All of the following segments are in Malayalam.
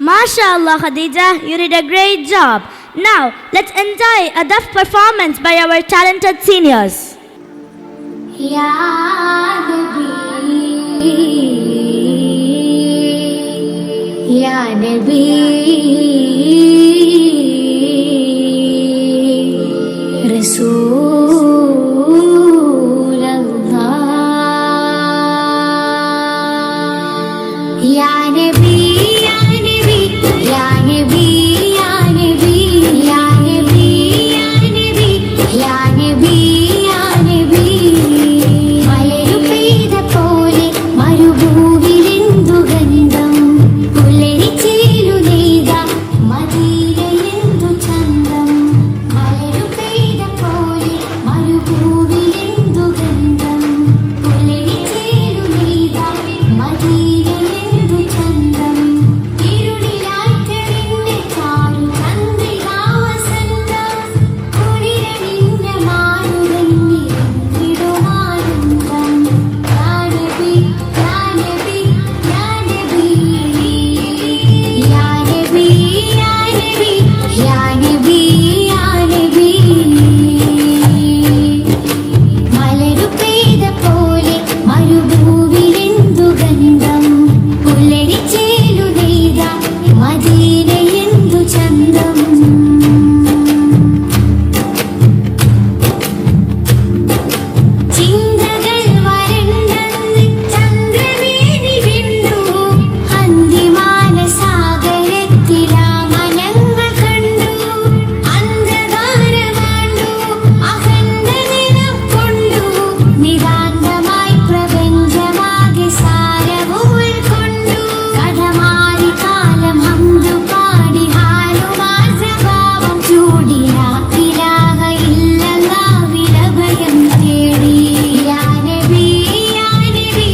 MashaAllah, Khadija, you did a great job. Now, let's enjoy a daf performance by our talented seniors. Ya Nabi, Ya Nabi, Rasulullah, Ya Nabi, Ya Nabi, Ya Nabi, Ya Nabi, Ya Nabi, Ya Nabi, Ya Nabi, Ya Nabi. മലരു പെയ്ത പോലെ മരുഭൂവിലെന്തു ഗന്ധം, പുലരിച്ചേലു നെയ്ത മദീനയെന്തു ചന്തം. മലരു പെയ്ത പോലെ മരുഭൂവിലെന്തു ഗന്ധം, പുലരിച്ചേലു നെയ്ത മദീനയെന്തു ചന്തം. ഇരുളിലാറ്റലിന്റെ ചാരു ചന്ദ്രികാ വസന്തം, കുളിരണിഞ്ഞ മാരുതന്നിടുമാനന്ദം. യാ നബി, യാ നബി, യാ നബി, യാ നബി, യാ നബി, യാ നബി, യാ നബി. മലരു പെയ്ത പോലെ മരുഭൂവിലെന്തു ഗന്ധം, പുലരിച്ചേലു നെയ്ത മദീനയെന്തു ചന്തം. ചിന്തകൾ വരണ്ടെന്ന് ചന്ദ്രവേണി വിണ്ടു, അന്തിമാനസാഗരത്തിലാ മനങ്ങൾ കണ്ടു. അന്ധകാരമാണ്ടു അഖണ്ഡ നിറം കൊണ്ടു, നിതാന്തമായി പ്രപഞ്ചമാകെ സാരവും ഉൾക്കൊണ്ടു. കഥമാറി കാലം ഹംദു പാടി ഹാലുമാസഭാവം ചൂടി ലാ ഇലാഹ ഇല്ലല്ലാഹ് വിലഭയം തേടി. യാ നബി, യാ നബി,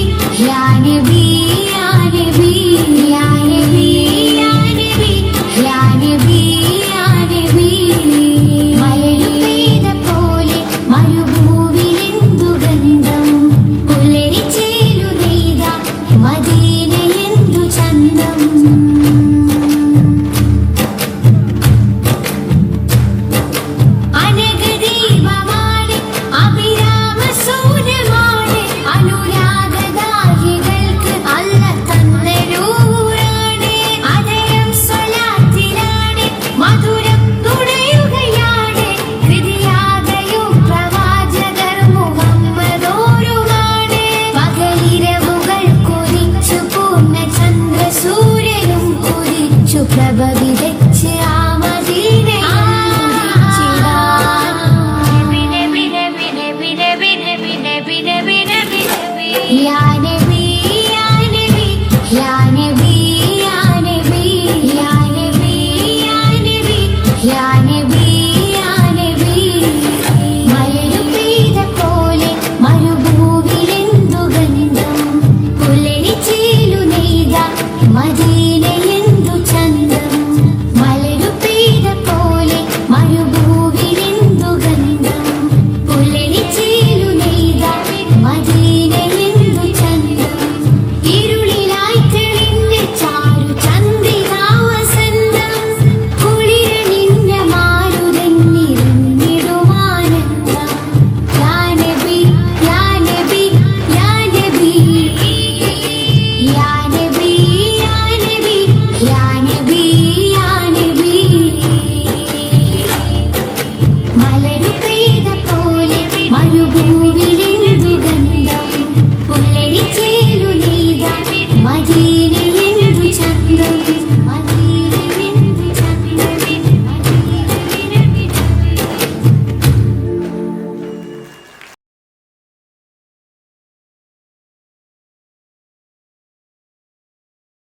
യാ നബി, യാ നബി, യാ നബി, യാ നബി, യാ നബി, യാ നബി. മലരു പെയ്ത പോലെ മരുഭൂവിലെന്തു ഗന്ധം, പുലരിച്ചേലു നെയ്ത മദീനയെന്തു ചന്തം. അനഘദീപമാണ് അഭിരാമസൂര്യമാണ്, അനുരാഗദാഹികൾക്ക് അല്ല തന്ന നൂറാണ്. അതരം സ്വലാത്തിലാണ്, മധുരം തുണയുകയാണ്. ഹൃദയാകയും പ്രവാചകർ മുഹമ്മദോരുമാണ്. പകലിരവുകൾ കുതിച്ചു പൂർണ്ണ ചന്ദ്രസൂര്യനും കുതിച്ചു പ്രഭ വിതച്ച് ആ മദീനയിൽ ഉദിച്ചിടാൻ. നബി നബി നബി നബി നബി നബി നബി നബി നബി നബി. യാ